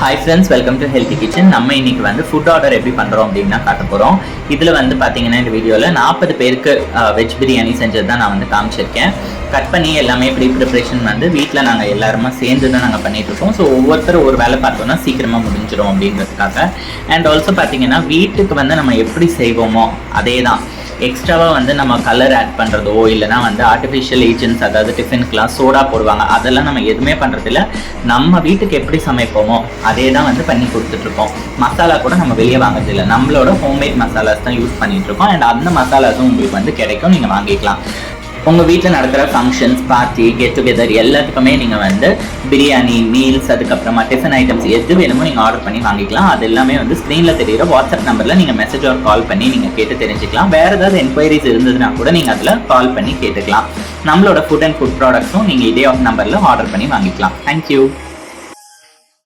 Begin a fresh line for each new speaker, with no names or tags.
Hi friends, welcome to healthy kitchen. நம்ம இன்னைக்கு வந்து ஃபுட் ஆர்டர் எப்படி பண்ணுறோம் அப்படின்னு தான் காட்ட போகிறோம். இதில் வந்து பார்த்தீங்கன்னா இந்த வீடியோவில் 40 பேருக்கு வெஜ் பிரியாணி செஞ்சது தான் நான் வந்து காமிச்சிருக்கேன். கட் பண்ணி எல்லாமே ப்ரிப்ரேஷன் வந்து வீட்டில் நாங்கள் எல்லாருமே சேர்ந்து தான் நாங்கள் பண்ணிகிட்ருக்கோம். ஸோ ஒவ்வொருத்தரும் ஒரு வேலை பார்த்தோன்னா சீக்கிரமாக முடிஞ்சிடும் அப்படிங்கிறதுக்காக. அண்ட் ஆல்சோ பார்த்தீங்கன்னா வீட்டுக்கு வந்து நம்ம எப்படி செய்வோமோ அதே தான் எக்ஸ்ட்ராவாக வந்து நம்ம கலர் ஆட் பண்ணுறதோ இல்லைனா வந்து ஆர்டிஃபிஷியல் ஏஜென்ட்ஸ், அதாவது டிஃபனுக்குலாம் சோடா போடுவாங்க, அதெல்லாம் நம்ம எதுவுமே பண்ணுறதில்ல. நம்ம வீட்டுக்கு எப்படி சமைப்போமோ அதே தான் வந்து பண்ணி கொடுத்துட்ருக்கோம். மசாலா கூட நம்ம வெளியே வாங்குறதில்லை, நம்மளோட ஹோம்மேட் மசாலாஸ் தான் யூஸ் பண்ணிகிட்ருக்கோம். அண்ட் அந்த மசாலாஸும் உங்களுக்கு வந்து கிடைக்கும், நீங்கள் வாங்கிக்கலாம். உங்கள் வீட்டில் நடக்கிற ஃபங்க்ஷன்ஸ், பார்ட்டி, கெட் டுகெதர் எல்லாத்துக்குமே நீங்கள் வந்து பிரியாணி, மீல்ஸ், அதுக்கப்புறமா டிஃபன் ஐட்டம்ஸ் எது வேணுமோ நீங்கள் ஆர்டர் பண்ணி வாங்கிக்கலாம். அது எல்லாமே வந்து ஸ்க்ரீனில் தெரியுற வாட்ஸ்அப் நம்பரில் நீங்கள் மெசேஜ் ஆர் கால் பண்ணி நீங்கள் கேட்டு தெரிஞ்சுக்கலாம். வேறு ஏதாவது என்கொயரிஸ் இருந்ததுன்னா கூட நீங்கள் அதில் கால் பண்ணி கேட்டுக்கலாம். நம்மளோட ஃபுட் அண்ட் ஃபுட் ப்ராடக்ட்ஸும் நீங்கள் இதே நம்பரில் ஆர்டர் பண்ணி வாங்கிக்கலாம். தேங்க்யூ.